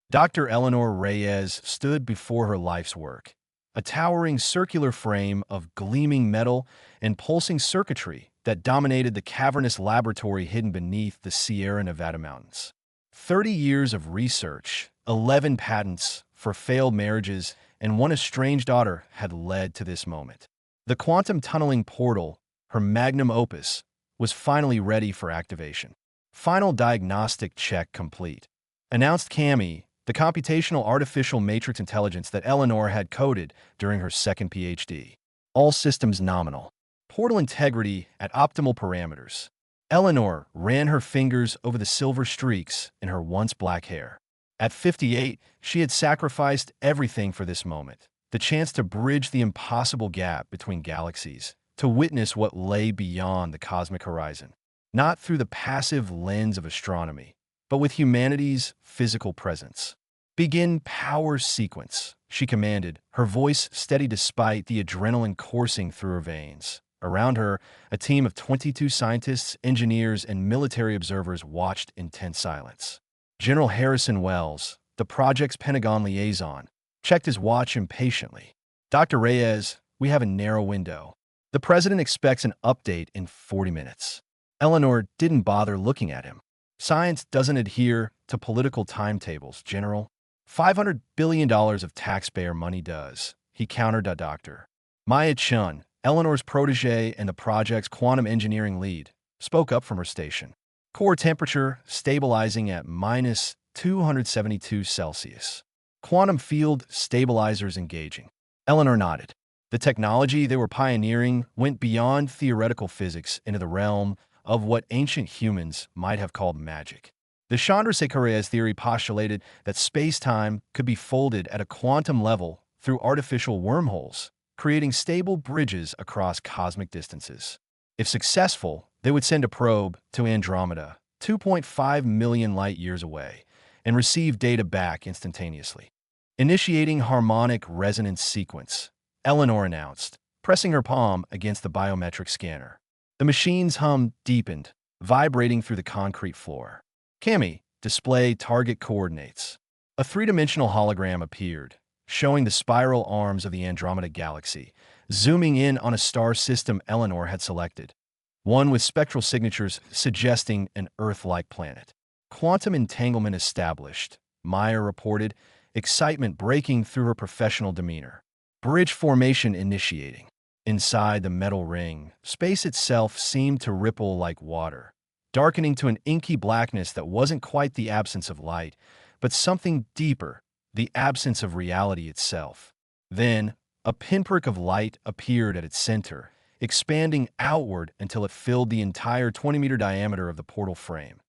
Dr. Eleanor Reyes stood before her life's work, a towering circular frame of gleaming metal and pulsing circuitry that dominated the cavernous laboratory hidden beneath the Sierra Nevada mountains. 30 years of research, 11 patents for failed marriages, and one estranged daughter had led to this moment. The quantum tunneling portal, her magnum opus, was finally ready for activation. Final diagnostic check complete, announced Cami, the computational artificial matrix intelligence that Eleanor had coded during her second PhD. All systems nominal. Portal integrity at optimal parameters. Eleanor ran her fingers over the silver streaks in her once black hair. At 58, she had sacrificed everything for this moment, the chance to bridge the impossible gap between galaxies, to witness what lay beyond the cosmic horizon, not through the passive lens of astronomy, but with humanity's physical presence. "Begin power sequence," she commanded, her voice steady despite the adrenaline coursing through her veins. Around her, a team of 22 scientists, engineers, and military observers watched in tense silence. General Harrison Wells, the project's Pentagon liaison, checked his watch impatiently. "Dr. Reyes, we have a narrow window. The president expects an update in 40 minutes. Eleanor didn't bother looking at him. "Science doesn't adhere to political timetables, General. $500 billion of taxpayer money does," he countered. Dr. Maya Chun, Eleanor's protege and the project's quantum engineering lead, spoke up from her station. "Core temperature stabilizing at minus 272 Celsius. Quantum field stabilizers engaging." Eleanor nodded. The technology they were pioneering went beyond theoretical physics into the realm of what ancient humans might have called magic. The Chandrasekhare's theory postulated that space-time could be folded at a quantum level through artificial wormholes, creating stable bridges across cosmic distances. If successful, they would send a probe to Andromeda, 2.5 million light-years away, and receive data back instantaneously. "Initiating harmonic resonance sequence," Eleanor announced, pressing her palm against the biometric scanner. The machine's hum deepened, vibrating through the concrete floor. "Cami, display target coordinates." A three-dimensional hologram appeared, showing the spiral arms of the Andromeda galaxy, zooming in on a star system Eleanor had selected, one with spectral signatures suggesting an Earth-like planet. "Quantum entanglement established," Maya reported, excitement breaking through her professional demeanor. "Bridge formation initiating." Inside the metal ring, space itself seemed to ripple like water, darkening to an inky blackness that wasn't quite the absence of light, but something deeper, the absence of reality itself. Then, a pinprick of light appeared at its center, expanding outward until it filled the entire 20-meter diameter of the portal frame.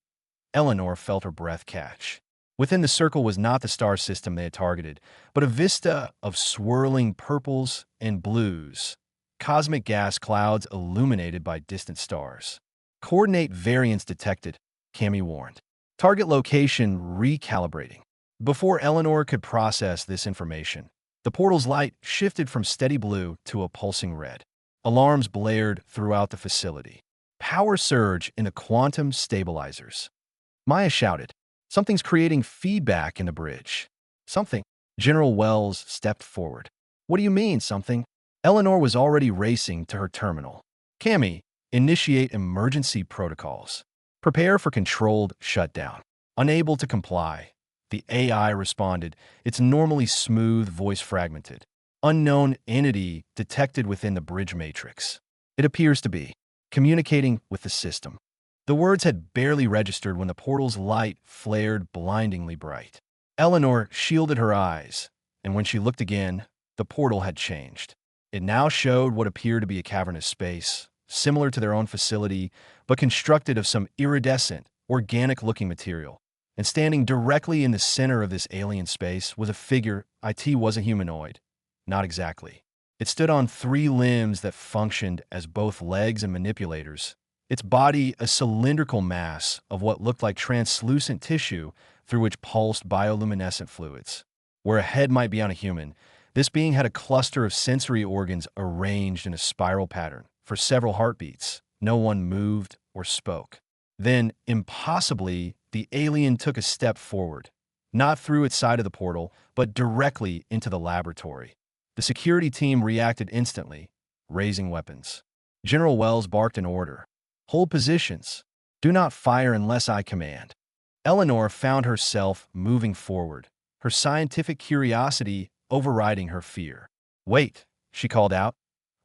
Eleanor felt her breath catch. Within the circle was not the star system they had targeted, but a vista of swirling purples and blues, cosmic gas clouds illuminated by distant stars. "Coordinate variance detected," Cami warned. "Target location recalibrating." Before Eleanor could process this information, the portal's light shifted from steady blue to a pulsing red. Alarms blared throughout the facility. "Power surge in the quantum stabilizers." Maya shouted. "Something's creating feedback in the bridge." "Something?" General Wells stepped forward. "What do you mean, something?" Eleanor was already racing to her terminal. "Cami, initiate emergency protocols. Prepare for controlled shutdown." Unable to comply, the AI responded, its normally smooth voice fragmented. "Unknown entity detected within the bridge matrix. It appears to be communicating with the system." The words had barely registered when the portal's light flared blindingly bright. Eleanor shielded her eyes, and when she looked again, the portal had changed. It now showed what appeared to be a cavernous space, similar to their own facility, but constructed of some iridescent, organic-looking material. And standing directly in the center of this alien space was a figure. It wasn't humanoid. Not exactly. It stood on three limbs that functioned as both legs and manipulators, its body a cylindrical mass of what looked like translucent tissue through which pulsed bioluminescent fluids. Where a head might be on a human, this being had a cluster of sensory organs arranged in a spiral pattern. For several heartbeats, no one moved or spoke. Then, impossibly, the alien took a step forward, not through its side of the portal, but directly into the laboratory. The security team reacted instantly, raising weapons. General Wells barked an order. Hold positions. Do not fire unless I command. Eleanor found herself moving forward, her scientific curiosity overriding her fear. Wait, she called out,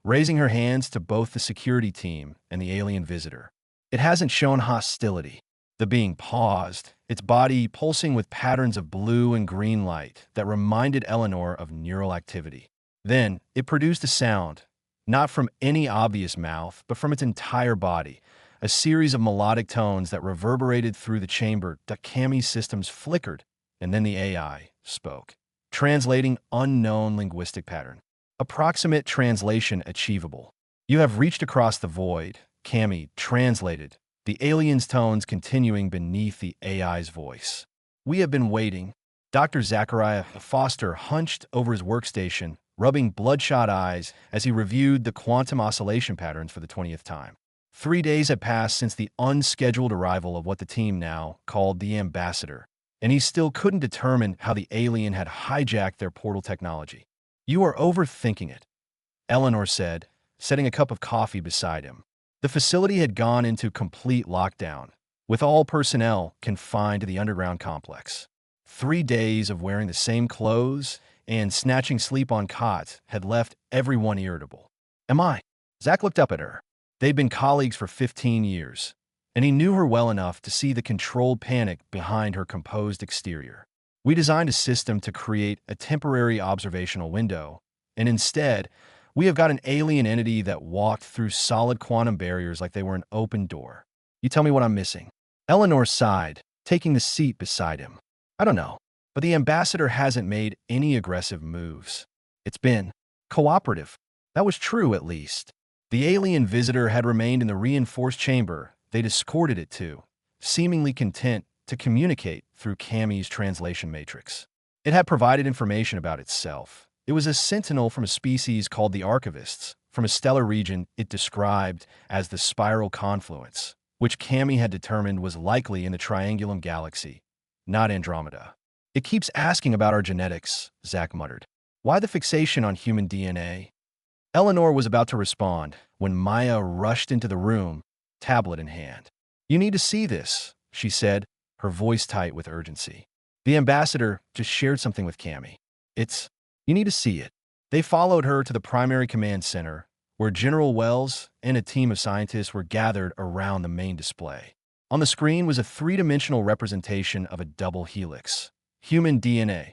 raising her hands to both the security team and the alien visitor. It hasn't shown hostility. The being paused, its body pulsing with patterns of blue and green light that reminded Eleanor of neural activity. Then, it produced a sound, not from any obvious mouth, but from its entire body, a series of melodic tones that reverberated through the chamber. Cammy's systems flickered, and then the AI spoke, translating unknown linguistic pattern. Approximate translation achievable. You have reached across the void, Cammy translated, the alien's tones continuing beneath the AI's voice. We have been waiting. Dr. Zachariah Foster hunched over his workstation, rubbing bloodshot eyes as he reviewed the quantum oscillation patterns for the 20th time. 3 days had passed since the unscheduled arrival of what the team now called the Ambassador, and he still couldn't determine how the alien had hijacked their portal technology. You are overthinking it, Eleanor said, setting a cup of coffee beside him. The facility had gone into complete lockdown, with all personnel confined to the underground complex. 3 days of wearing the same clothes and snatching sleep on cots had left everyone irritable. Am I? Zach looked up at her. They'd been colleagues for 15 years, and he knew her well enough to see the controlled panic behind her composed exterior. We designed a system to create a temporary observational window, and instead, we have got an alien entity that walked through solid quantum barriers like they were an open door. You tell me what I'm missing. Eleanor sighed, taking the seat beside him. I don't know, but the ambassador hasn't made any aggressive moves. It's been cooperative. That was true, at least. The alien visitor had remained in the reinforced chamber they'd escorted it to, seemingly content to communicate through Cammy's translation matrix. It had provided information about itself. It was a sentinel from a species called the Archivists, from a stellar region it described as the Spiral Confluence, which Cammy had determined was likely in the Triangulum Galaxy, not Andromeda. It keeps asking about our genetics, Zach muttered. Why the fixation on human DNA? Eleanor was about to respond when Maya rushed into the room, tablet in hand. You need to see this, she said, her voice tight with urgency. The ambassador just shared something with Cammy. You need to see it. They followed her to the primary command center, where General Wells and a team of scientists were gathered around the main display. On the screen was a three-dimensional representation of a double helix, human DNA,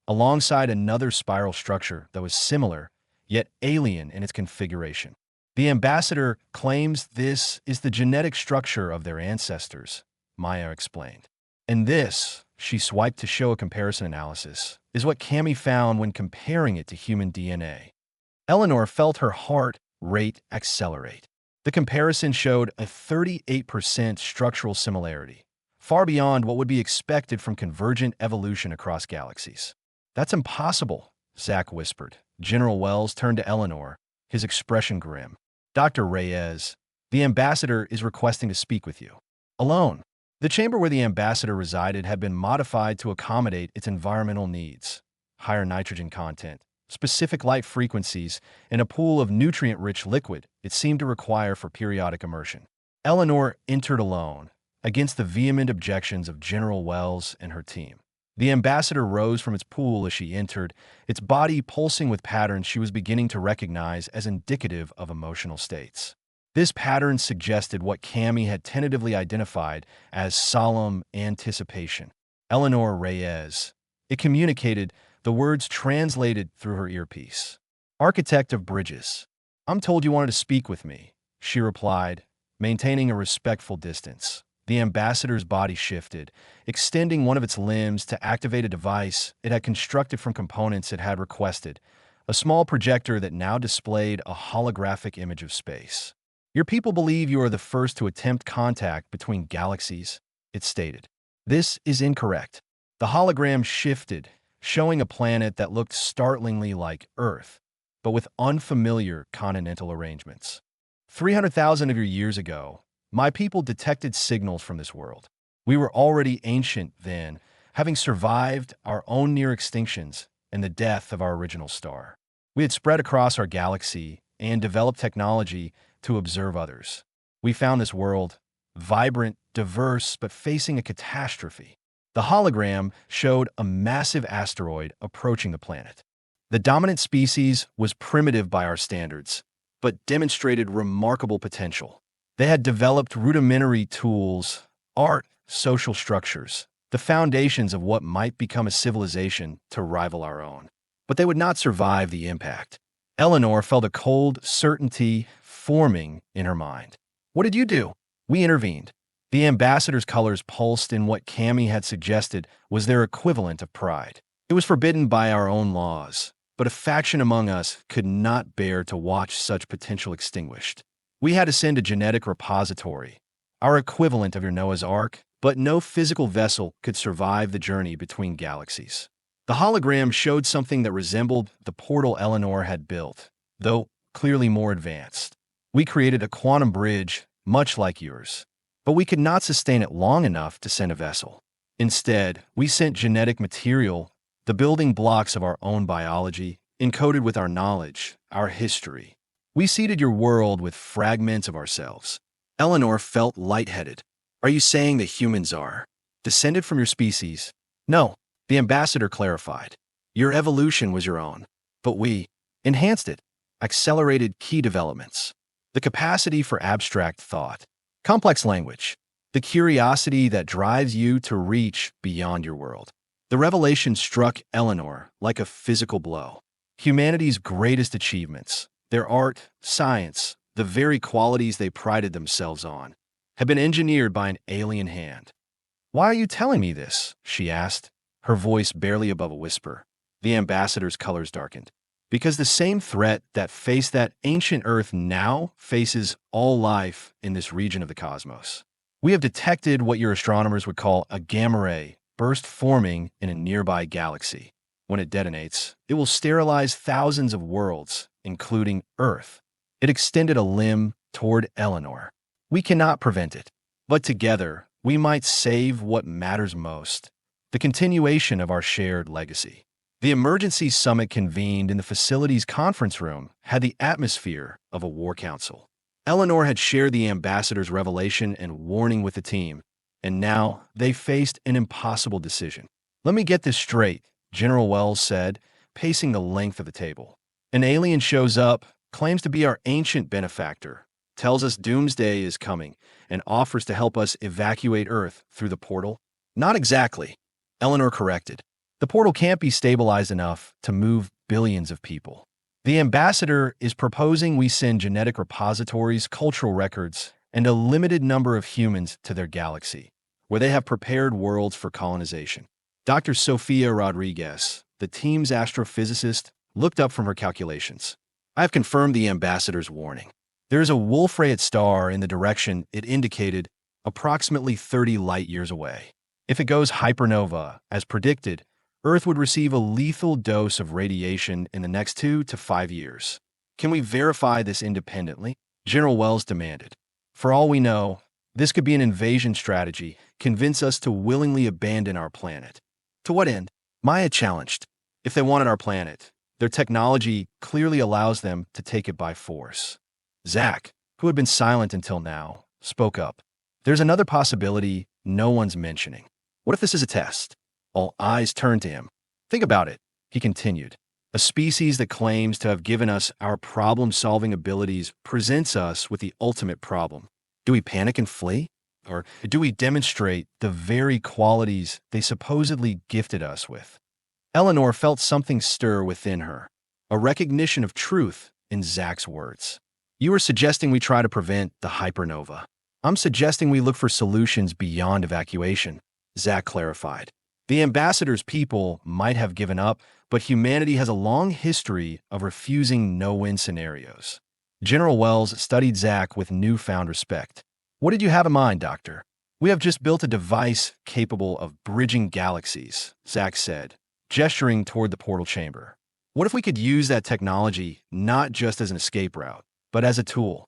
alongside another spiral structure that was similar, yet alien in its configuration. The ambassador claims this is the genetic structure of their ancestors, Maya explained. And this, she swiped to show a comparison analysis, is what Cammy found when comparing it to human DNA. Eleanor felt her heart rate accelerate. The comparison showed a 38% structural similarity, far beyond what would be expected from convergent evolution across galaxies. That's impossible, Zach whispered. General Wells turned to Eleanor, his expression grim. Dr. Reyes, the ambassador is requesting to speak with you. Alone. The chamber where the ambassador resided had been modified to accommodate its environmental needs. Higher nitrogen content, specific light frequencies, and a pool of nutrient-rich liquid it seemed to require for periodic immersion. Eleanor entered alone, against the vehement objections of General Wells and her team. The ambassador rose from its pool as she entered, its body pulsing with patterns she was beginning to recognize as indicative of emotional states. This pattern suggested what Cammy had tentatively identified as solemn anticipation. Eleanor Reyes. It communicated, the words translated through her earpiece. Architect of bridges. I'm told you wanted to speak with me, she replied, maintaining a respectful distance. The ambassador's body shifted, extending one of its limbs to activate a device it had constructed from components it had requested, a small projector that now displayed a holographic image of space. Your people believe you are the first to attempt contact between galaxies, it stated. This is incorrect. The hologram shifted, showing a planet that looked startlingly like Earth, but with unfamiliar continental arrangements. 300,000 of your years ago, my people detected signals from this world. We were already ancient then, having survived our own near extinctions and the death of our original star. We had spread across our galaxy and developed technology to observe others. We found this world vibrant, diverse, but facing a catastrophe. The hologram showed a massive asteroid approaching the planet. The dominant species was primitive by our standards, but demonstrated remarkable potential. They had developed rudimentary tools, art, social structures, the foundations of what might become a civilization to rival our own. But they would not survive the impact. Eleanor felt a cold certainty forming in her mind. What did you do? We intervened. The ambassador's colors pulsed in what Cammy had suggested was their equivalent of pride. It was forbidden by our own laws, but a faction among us could not bear to watch such potential extinguished. We had to send a genetic repository, our equivalent of your Noah's Ark, but no physical vessel could survive the journey between galaxies. The hologram showed something that resembled the portal Eleanor had built, though clearly more advanced. We created a quantum bridge, much like yours, but we could not sustain it long enough to send a vessel. Instead, we sent genetic material, the building blocks of our own biology, encoded with our knowledge, our history. We seeded your world with fragments of ourselves. Eleanor felt lightheaded. Are you saying that humans are descended from your species? No, the ambassador clarified. Your evolution was your own, but we enhanced it, accelerated key developments. The capacity for abstract thought, complex language, the curiosity that drives you to reach beyond your world. The revelation struck Eleanor like a physical blow. Humanity's greatest achievements, their art, science, the very qualities they prided themselves on, had been engineered by an alien hand. Why are you telling me this? She asked, her voice barely above a whisper. The ambassador's colors darkened. Because the same threat that faced that ancient Earth now faces all life in this region of the cosmos. We have detected what your astronomers would call a gamma ray burst forming in a nearby galaxy. When it detonates, it will sterilize thousands of worlds, including Earth. It extended a limb toward Eleanor. We cannot prevent it, but together we might save what matters most, the continuation of our shared legacy. The emergency summit convened in the facility's conference room had the atmosphere of a war council. Eleanor had shared the ambassador's revelation and warning with the team, and now they faced an impossible decision. Let me get this straight, General Wells said, pacing the length of the table. An alien shows up, claims to be our ancient benefactor, tells us Doomsday is coming, and offers to help us evacuate Earth through the portal? Not exactly, Eleanor corrected. The portal can't be stabilized enough to move billions of people. The ambassador is proposing we send genetic repositories, cultural records, and a limited number of humans to their galaxy, where they have prepared worlds for colonization. Dr. Sofia Rodriguez, the team's astrophysicist, looked up from her calculations. I have confirmed the ambassador's warning. There is a Wolf-Rayet star in the direction it indicated, approximately 30 light-years away. If it goes hypernova, as predicted, Earth would receive a lethal dose of radiation in the next 2 to 5 years. Can we verify this independently? General Wells demanded. For all we know, this could be an invasion strategy, convince us to willingly abandon our planet. To what end? Maya challenged. If they wanted our planet, their technology clearly allows them to take it by force. Zach, who had been silent until now, spoke up. There's another possibility no one's mentioning. What if this is a test? All eyes turned to him. Think about it, he continued. A species that claims to have given us our problem-solving abilities presents us with the ultimate problem. Do we panic and flee? Or do we demonstrate the very qualities they supposedly gifted us with? Eleanor felt something stir within her, a recognition of truth in Zach's words. You are suggesting we try to prevent the hypernova. I'm suggesting we look for solutions beyond evacuation, Zach clarified. The ambassador's people might have given up, but humanity has a long history of refusing no-win scenarios. General Wells studied Zach with newfound respect. What did you have in mind, Doctor? We have just built a device capable of bridging galaxies, Zach said, gesturing toward the portal chamber. What if we could use that technology not just as an escape route, but as a tool?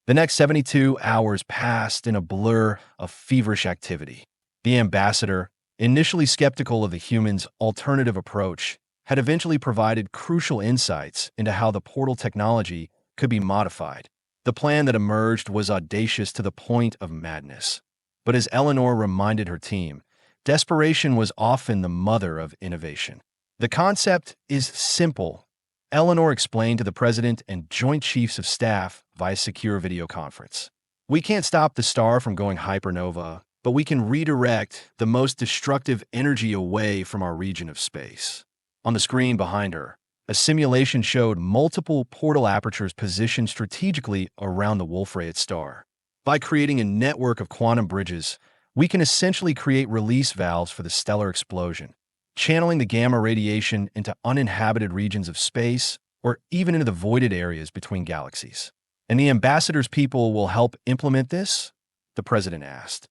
The next 72 hours passed in a blur of feverish activity. The ambassador, initially skeptical of the humans' alternative approach, had eventually provided crucial insights into how the portal technology could be modified. The plan that emerged was audacious to the point of madness. But as Eleanor reminded her team, desperation was often the mother of innovation. The concept is simple, Eleanor explained to the president and joint chiefs of staff via secure video conference. We can't stop the star from going hypernova, but we can redirect the most destructive energy away from our region of space. On the screen behind her, a simulation showed multiple portal apertures positioned strategically around the Wolf-Rayet star. By creating a network of quantum bridges, we can essentially create release valves for the stellar explosion, channeling the gamma radiation into uninhabited regions of space or even into the voided areas between galaxies. And the ambassador's people will help implement this? The president asked.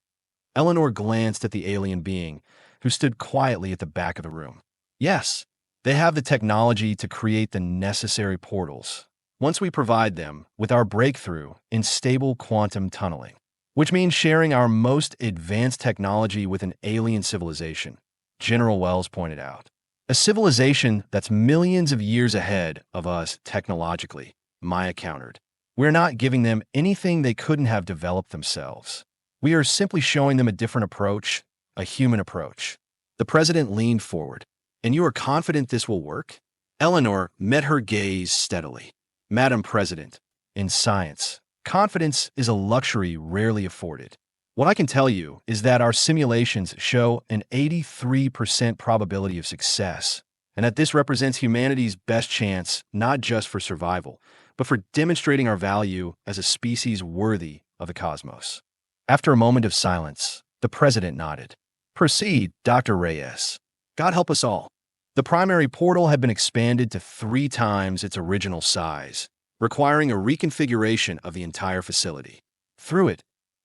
Eleanor glanced at the alien being, who stood quietly at the back of the room. Yes, they have the technology to create the necessary portals, once we provide them with our breakthrough in stable quantum tunneling, which means sharing our most advanced technology with an alien civilization, General Wells pointed out. A civilization that's millions of years ahead of us technologically, Maya countered. We're not giving them anything they couldn't have developed themselves. We are simply showing them a different approach, a human approach. The president leaned forward. And you are confident this will work? Eleanor met her gaze steadily. Madam President, in science, confidence is a luxury rarely afforded. What I can tell you is that our simulations show an 83% probability of success, and that this represents humanity's best chance not just for survival, but for demonstrating our value as a species worthy of the cosmos. After a moment of silence, the president nodded. Proceed, Dr. Reyes. God help us all. The primary portal had been expanded to 3 times its original size, requiring a reconfiguration of the entire facility. Through it,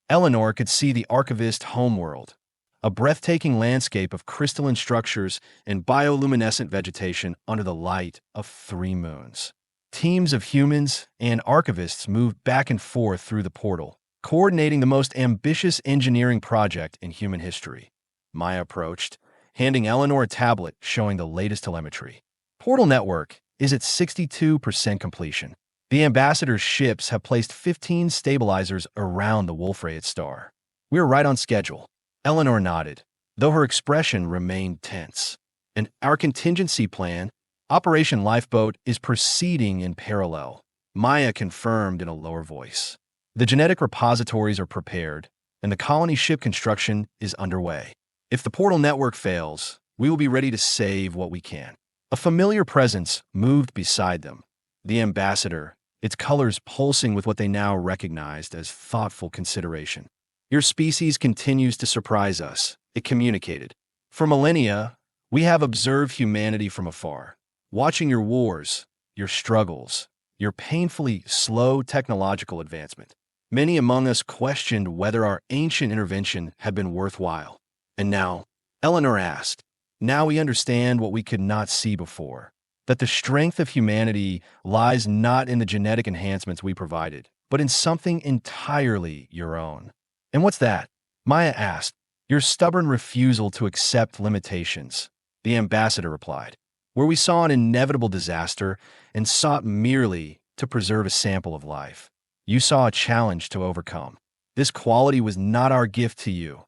Eleanor could see the Archivist homeworld, a breathtaking landscape of crystalline structures and bioluminescent vegetation under the light of 3 moons. Teams of humans and Archivists moved back and forth through the portal, coordinating the most ambitious engineering project in human history. Maya approached, handing Eleanor a tablet showing the latest telemetry. Portal network is at 62% completion. The ambassador's ships have placed 15 stabilizers around the Wolf-Rayet star. We're right on schedule. Eleanor nodded, though her expression remained tense. And our contingency plan, Operation Lifeboat, is proceeding in parallel, Maya confirmed in a lower voice. The genetic repositories are prepared, and the colony ship construction is underway. If the portal network fails, we will be ready to save what we can. A familiar presence moved beside them. The ambassador, its colors pulsing with what they now recognized as thoughtful consideration. Your species continues to surprise us, it communicated. For millennia, we have observed humanity from afar, watching your wars, your struggles, your painfully slow technological advancement. Many among us questioned whether our ancient intervention had been worthwhile. And now, Eleanor asked, now we understand what we could not see before, that the strength of humanity lies not in the genetic enhancements we provided, but in something entirely your own. And what's that? Maya asked. Your stubborn refusal to accept limitations, the ambassador replied. Where we saw an inevitable disaster and sought merely to preserve a sample of life, you saw a challenge to overcome. This quality was not our gift to you.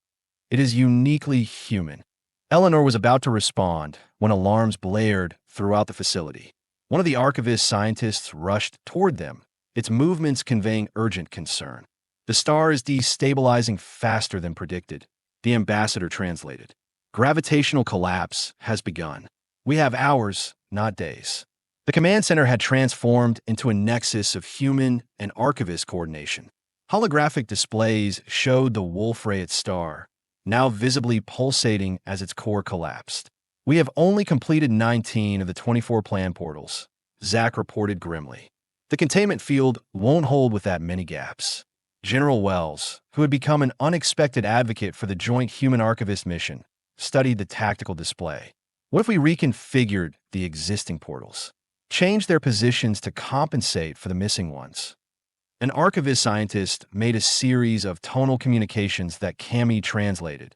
It is uniquely human. Eleanor was about to respond when alarms blared throughout the facility. One of the Archivist scientists rushed toward them, its movements conveying urgent concern. The star is destabilizing faster than predicted, the ambassador translated. Gravitational collapse has begun. We have hours, not days. The command center had transformed into a nexus of human and Archivist coordination. Holographic displays showed the Wolf-Rayet star, now visibly pulsating as its core collapsed. We have only completed 19 of the 24 planned portals, Zach reported grimly. The containment field won't hold with that many gaps. General Wells, who had become an unexpected advocate for the joint human Archivist mission, studied the tactical display. What if we reconfigured the existing portals? Changed their positions to compensate for the missing ones? An Archivist scientist made a series of tonal communications that Cammy translated.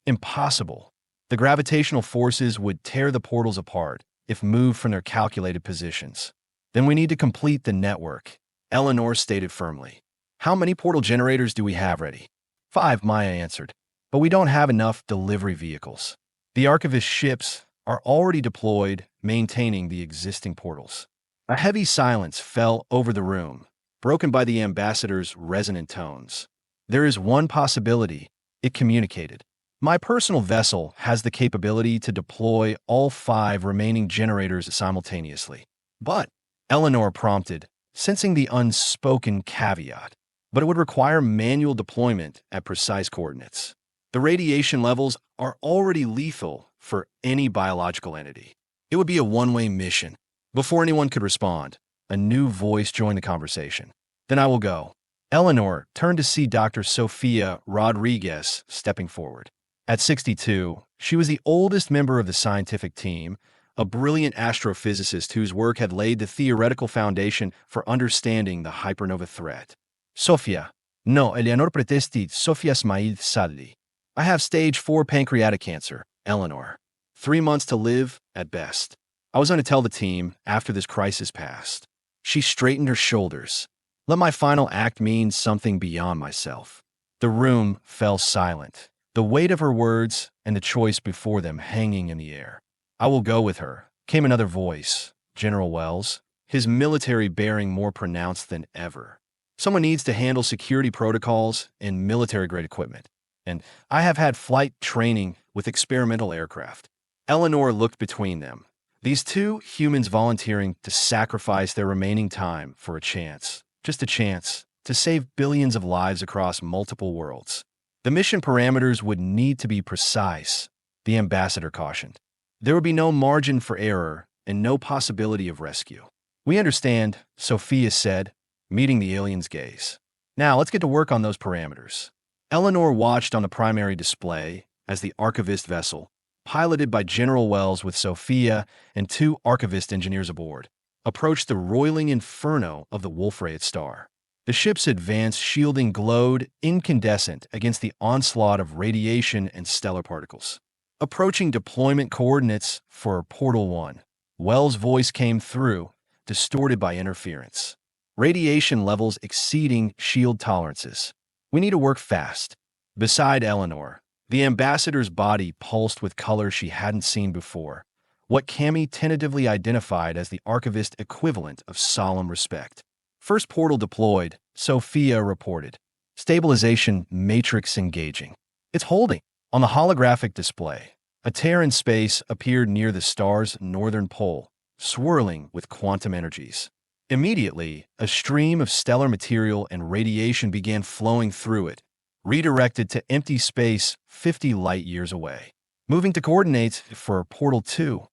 Impossible. The gravitational forces would tear the portals apart if moved from their calculated positions. Then we need to complete the network, Eleanor stated firmly. How many portal generators do we have ready? 5, Maya answered. But we don't have enough delivery vehicles. The Archivist ships are already deployed, maintaining the existing portals. A heavy silence fell over the room, broken by the ambassador's resonant tones. There is one possibility, it communicated. My personal vessel has the capability to deploy all 5 remaining generators simultaneously. But, Eleanor prompted, sensing the unspoken caveat. But it would require manual deployment at precise coordinates. The radiation levels are already lethal for any biological entity. It would be a one-way mission. Before anyone could respond, a new voice joined the conversation. Then I will go. Eleanor turned to see Dr. Sofia Rodriguez stepping forward. At 62, she was the oldest member of the scientific team, a brilliant astrophysicist whose work had laid the theoretical foundation for understanding the hypernova threat. Sofia. No, Eleanor pretesti Sofia Smail Salli. I have stage 4 pancreatic cancer, Eleanor. 3 months to live, at best. I was going to tell the team after this crisis passed. She straightened her shoulders. Let my final act mean something beyond myself. The room fell silent, the weight of her words and the choice before them hanging in the air. I will go with her, came another voice, General Wells, his military bearing more pronounced than ever. Someone needs to handle security protocols and military-grade equipment. And I have had flight training with experimental aircraft. Eleanor looked between them. These 2 humans volunteering to sacrifice their remaining time for a chance, just a chance, to save billions of lives across multiple worlds. The mission parameters would need to be precise, the ambassador cautioned. There would be no margin for error and no possibility of rescue. We understand, Sophia said, meeting the alien's gaze. Now let's get to work on those parameters. Eleanor watched on the primary display as the Archivist vessel, piloted by General Wells with Sophia and 2 Archivist engineers aboard, approached the roiling inferno of the Wolf-Rayet star. The ship's advanced shielding glowed incandescent against the onslaught of radiation and stellar particles. Approaching deployment coordinates for Portal 1, Wells' voice came through, distorted by interference. Radiation levels exceeding shield tolerances. We need to work fast. Beside Eleanor, the ambassador's body pulsed with color she hadn't seen before, what Cammy tentatively identified as the Archivist equivalent of solemn respect. First portal deployed, Sophia reported. Stabilization matrix engaging. It's holding. On the holographic display, a tear in space appeared near the star's northern pole, swirling with quantum energies. Immediately, a stream of stellar material and radiation began flowing through it, redirected to empty space 50 light-years away. Moving to coordinates for Portal 2,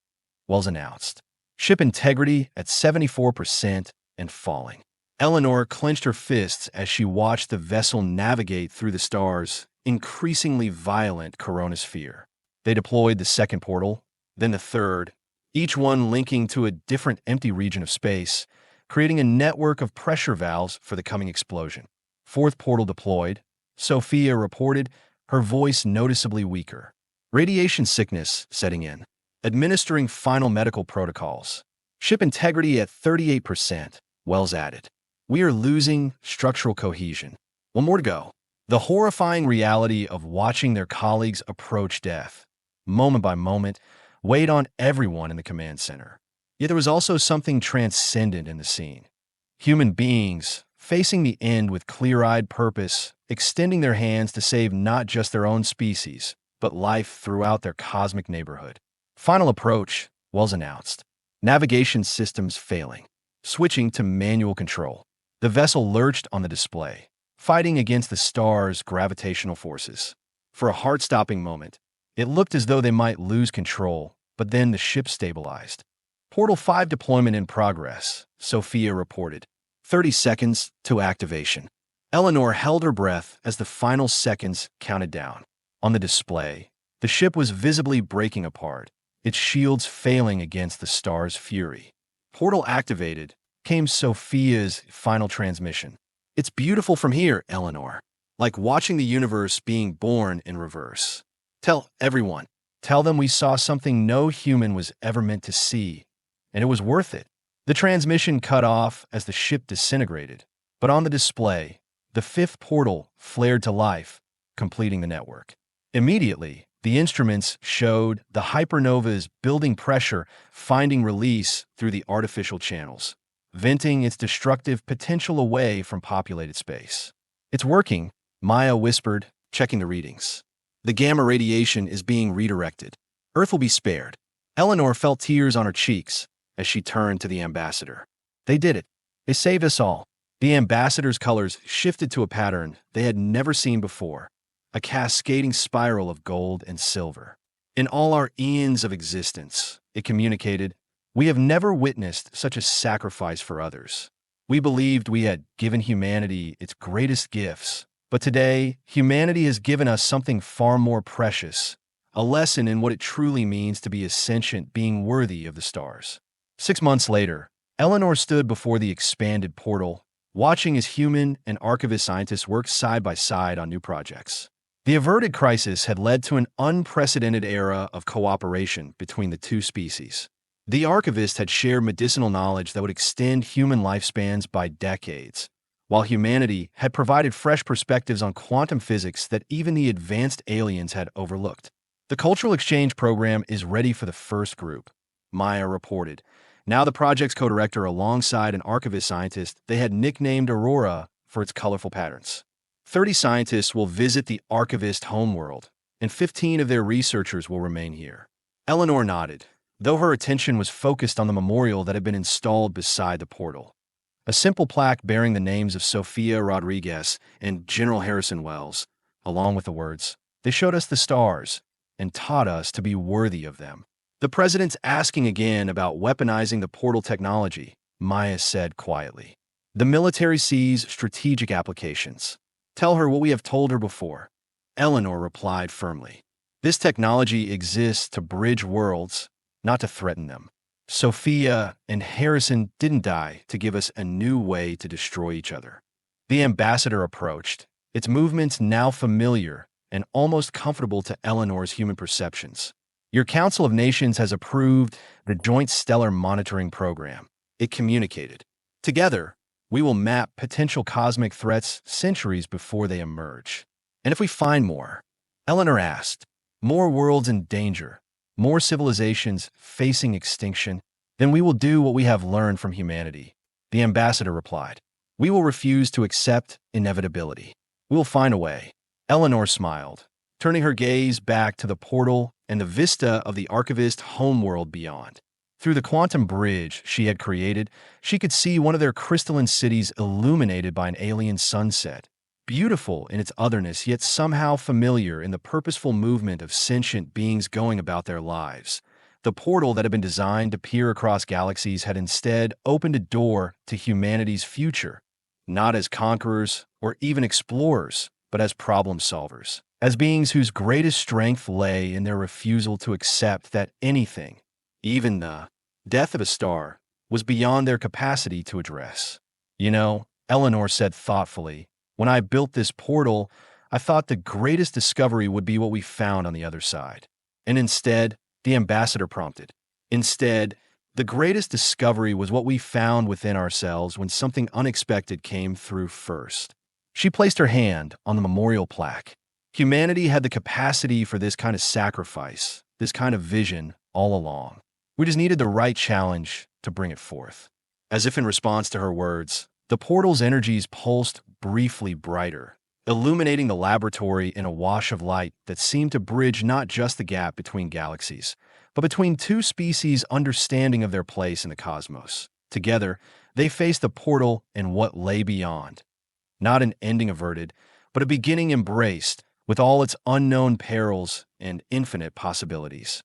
Wells announced. Ship integrity at 74% and falling. Eleanor clenched her fists as she watched the vessel navigate through the star's increasingly violent coronosphere. They deployed the second portal, then the third, each one linking to a different empty region of space, creating a network of pressure valves for the coming explosion. Fourth portal deployed, Sophia reported, her voice noticeably weaker. Radiation sickness setting in. Administering final medical protocols. Ship integrity at 38%, Wells added. We are losing structural cohesion. One more to go. The horrifying reality of watching their colleagues approach death, moment by moment, weighed on everyone in the command center. Yet there was also something transcendent in the scene. Human beings, facing the end with clear-eyed purpose, extending their hands to save not just their own species, but life throughout their cosmic neighborhood. Final approach, Wells announced. Navigation systems failing. Switching to manual control. The vessel lurched on the display, fighting against the star's gravitational forces. For a heart-stopping moment, it looked as though they might lose control, but then the ship stabilized. Portal 5 deployment in progress, Sophia reported. 30 seconds to activation. Eleanor held her breath as the final seconds counted down. On the display, the ship was visibly breaking apart, its shields failing against the star's fury. Portal activated, came Sophia's final transmission. It's beautiful from here, Eleanor. Like watching the universe being born in reverse. Tell everyone. Tell them we saw something no human was ever meant to see, and it was worth it. The transmission cut off as the ship disintegrated, but on the display, the fifth portal flared to life, completing the network. Immediately, the instruments showed the hypernova is building pressure, finding release through the artificial channels, venting its destructive potential away from populated space. It's working, Maya whispered, checking the readings. The gamma radiation is being redirected. Earth will be spared. Eleanor felt tears on her cheeks as she turned to the ambassador. They did it. They saved us all. The ambassador's colors shifted to a pattern they had never seen before, a cascading spiral of gold and silver. In all our eons of existence, it communicated, we have never witnessed such a sacrifice for others. We believed we had given humanity its greatest gifts, but today, humanity has given us something far more precious, a lesson in what it truly means to be a sentient being worthy of the stars. 6 months later, Eleanor stood before the expanded portal, watching as human and archivist scientists worked side by side on new projects. The averted crisis had led to an unprecedented era of cooperation between the two species. The archivists had shared medicinal knowledge that would extend human lifespans by decades, while humanity had provided fresh perspectives on quantum physics that even the advanced aliens had overlooked. The cultural exchange program is ready for the first group, Maya reported. Now the project's co-director alongside an archivist scientist they had nicknamed Aurora for its colorful patterns. 30 scientists will visit the archivist homeworld, and 15 of their researchers will remain here. Eleanor nodded, though her attention was focused on the memorial that had been installed beside the portal. A simple plaque bearing the names of Sophia Rodriguez and General Harrison Wells, along with the words, "They showed us the stars and taught us to be worthy of them." The president's asking again about weaponizing the portal technology, Maya said quietly. The military sees strategic applications. Tell her what we have told her before. Eleanor replied firmly. This technology exists to bridge worlds, not to threaten them. Sophia and Harrison didn't die to give us a new way to destroy each other. The ambassador approached, its movements now familiar and almost comfortable to Eleanor's human perceptions. Your Council of Nations has approved the Joint Stellar Monitoring Program. It communicated. Together, we will map potential cosmic threats centuries before they emerge. And if we find more, Eleanor asked, more worlds in danger, more civilizations facing extinction, then we will do what we have learned from humanity. The ambassador replied, we will refuse to accept inevitability. We will find a way. Eleanor smiled, turning her gaze back to the portal and the vista of the archivist homeworld beyond. Through the quantum bridge she had created, she could see one of their crystalline cities illuminated by an alien sunset, beautiful in its otherness yet somehow familiar in the purposeful movement of sentient beings going about their lives. The portal that had been designed to peer across galaxies had instead opened a door to humanity's future, not as conquerors or even explorers, but as problem solvers, as beings whose greatest strength lay in their refusal to accept that anything, even the death of a star, was beyond their capacity to address. You know, Eleanor said thoughtfully, when I built this portal, I thought the greatest discovery would be what we found on the other side. And instead, the ambassador prompted. Instead, the greatest discovery was what we found within ourselves when something unexpected came through first. She placed her hand on the memorial plaque. Humanity had the capacity for this kind of sacrifice, this kind of vision, all along. We just needed the right challenge to bring it forth. As if in response to her words, the portal's energies pulsed briefly brighter, illuminating the laboratory in a wash of light that seemed to bridge not just the gap between galaxies, but between two species' understanding of their place in the cosmos. Together, they faced the portal and what lay beyond. Not an ending averted, but a beginning embraced, with all its unknown perils and infinite possibilities.